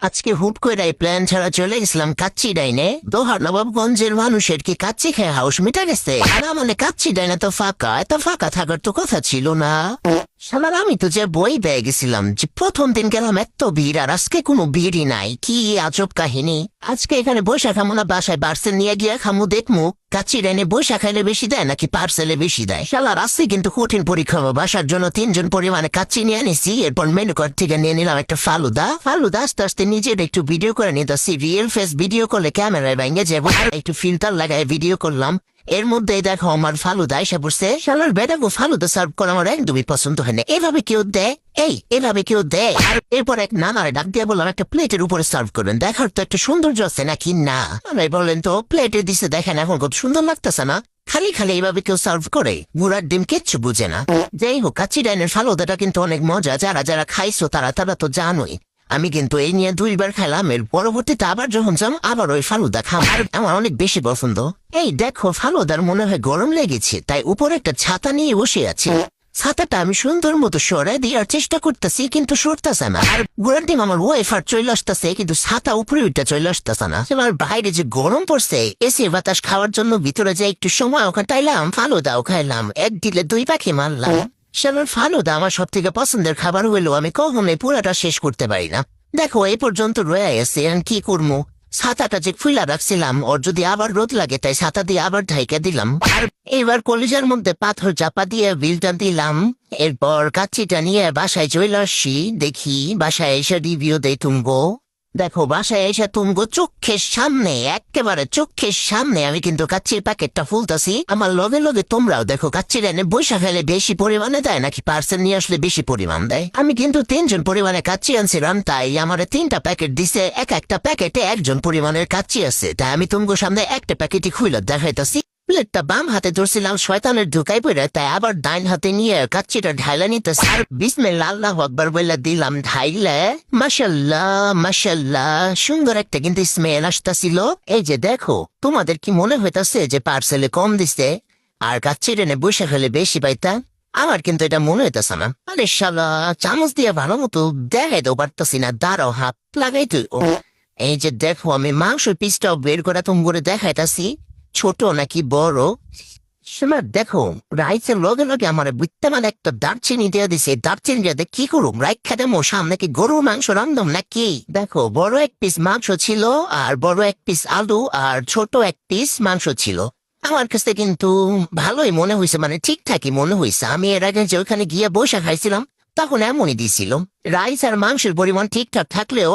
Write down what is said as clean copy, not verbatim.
আজকে হুট করে প্ল্যান ছাড়া চলে গেছিলাম কাচ্চি ডাইনে। দোহার নবাবগঞ্জের মানুষের কি কাচ্চি খেয়ে হাউস মিটা গেছে? না মানে কাচ্চি ডাইনে তো ফাঁকা, এত ফাঁকা থাকার তো কথা ছিল না। শালার আমি তো যে বই পেয়ে গেছিলাম যে প্রথম দিন গেলাম এত ভিড়, আর আজকে কোনো ভিড়ই নাই। কি আজব কাহিনী। আজকে এখানে বৈশা খামো না বাসায় পার্সেল নিয়ে গিয়ে খামু দেখমু কাচ্চি ডাইনে বৈশা খাইলে বেশি দেয় নাকি পার্সেলে বেশি দেয়। শালার আসছে কিন্তু কঠিন পরীক্ষা। বাসার জন্য 3 জন পরিমাণে কাচ্চি নিয়ে নিছি। এরপর মেনু কার্ড থেকে নিয়ে নিলাম একটা ফালুদা। আস্তে আস্তে নিজের একটু ভিডিও করে নিতেছি। রিয়েল ফেস ভিডিও করলে ক্যামেরায় ভেঙে যাবো, একটু ফিল্টার লাগায় ভিডিও করলাম। এর মধ্যে দেখো আমার ফালুদা এসে পড়ছে। শালার বেটাগো ফালুদা সার্ভ করা আমার একদমই পছন্দ হয় না। এভাবে কেউ দেয়? এভাবে কেউ দেয়? আর এরপর এক নানারে ডাক দিয়ে বললাম একটা প্লেটের উপরে সার্ভ করবেন, দেখার তো একটা সৌন্দর্য আছে নাকি না। নানাই বললেন তো প্লেটে দিছে দেখেন এখন কত সুন্দর লাগতেছে না। খালি খালি এইভাবে কেউ সার্ভ করে? মুরার ডিম কিচ্ছু বুঝে না। যাই হোক, কাচ্চি ডাইনের ফালুদাটা কিন্তু অনেক মজা। যারা যারা খাইছো তারা তারা তো জানোই। আমি কিন্তু এই নিয়ে 2বার খেলাম। এর পরবর্তীতে আবার যখন যাম আবার ওই ফালুদা খাম। আর আমার অনেক বেশি পছন্দ। এই দেখো ফালুদার মনে হয় গরম লেগেছে, তাই উপরে একটা ছাতা নিয়ে বসে আছে। ছাতাটা আমি সুন্দর মতো সরাই দেওয়ার চেষ্টা করতেছি, কিন্তু সরতেছে না। আর গোড়ার ডিম আমার ওয়াইফার চলে আসতেছে, কিন্তু ছাতা উপরে উঠে চলে আসতেছে না। এবার বাইরে যে গরম পড়ছে, এসি বাতাস খাওয়ার জন্য ভিতরে যে একটু সময় কাটাইলাম, ফালুদাও খাইলাম। 1 ঢিলে 2 পাখি মারলাম। শালার ফালুদা আমার সব থেকে পছন্দের খাবার হইলেও আমি কখনোই পুরাটা শেষ করতে পারি না। দেখো এই পর্যন্ত রয়ে গেছে, আর কি করবো। ছাতাটা যে ফুলা রাখছিলাম, ওর যদি আবার রোদ লাগে তাই ছাতা দিয়ে আবার ঢাইকা দিলাম। আর এবার কলিজার মধ্যে পাথর চাপা দিয়ে বিলটা দিলাম। এরপর কাচ্চিটা নিয়ে বাসায় চলে আসছি। দেখি বাসায় এসে রিভিউ দেই তুমগো। দেখো বাসায় এসে তুমগো চোখের সামনে, একেবারে চোখের সামনে আমি কিন্তু কাচ্চির প্যাকেটটা ফুলতাছি। আমার লগে লগে তোমরাও দেখো কাচ্চির এনে বৈশা ফেলে বেশি পরিমাণে দেয় নাকি পার্সেল নিয়ে আসলে বেশি পরিমাণ দেয়। আমি কিন্তু 3 জন পরিমাণে কাচ্চি আনছিলাম, তাই আমার 3টা প্যাকেট দিছে। একটা প্যাকেটে 1 জন পরিমাণের কাচ্চি আছে, তাই আমি তুমগো সামনে একটা প্যাকেটই খুইলা দেখাইতাছি। প্লেটটা বাম হাতে ধরছিলাম, শয়তানের ঢুকাই পড়ে, তাই আবার ডাইন হাতে নিয়ে কাচ্চিটা ঢাইলা নিতেছে। আর বিসমিল্লাহ আল্লাহু আকবার বলে দিলাম ঢাইলে। মাশাআল্লাহ মাশাআল্লাহ, সুন্দর একটা কিন্তু স্মেল আসতেছিল। এই যে দেখো, তোমাদের কি মনে হইতাছে যে পার্সেলে কম দিছে আর কাচ্চিটা এনে বসে ফেলে বেশি পাইতা? আমার কিন্তু এটা মনে হইতেছে না। আরে শালা, চামচ দিয়ে ভালো মতো দেখাইতেও পারতাছি না। দাঁড়াও, হাত লাগাই তুই। এই যে দেখো, আমি মাংসের পিসটাও বের করে তুমি করে দেখাইতাছি। ছোট নাকি বড়? শোনা দেখো, রাইসের লগে লগে আমার বিত্তমান একটা দারচিনি দিয়ে দিছে। দারচিনি দিয়ে কি করুম? রাইট খেতে মো সামনে কি গরুর মাংস রান্ধম নাকি? দেখো, বড় 1 পিস মাংস ছিল, আর বড় 1 পিস আলু, আর ছোট 1 পিস মাংস ছিল। আমার কাছে কিন্তু ভালোই মনে হয়েছে, মানে ঠিকঠাকই মনে হয়েছে। আমি এর আগে যে ওখানে গিয়ে বসে খাইছিলাম তখন এমনই দিছিল। রাইস আর মাংসের পরিমাণ ঠিকঠাক থাকলেও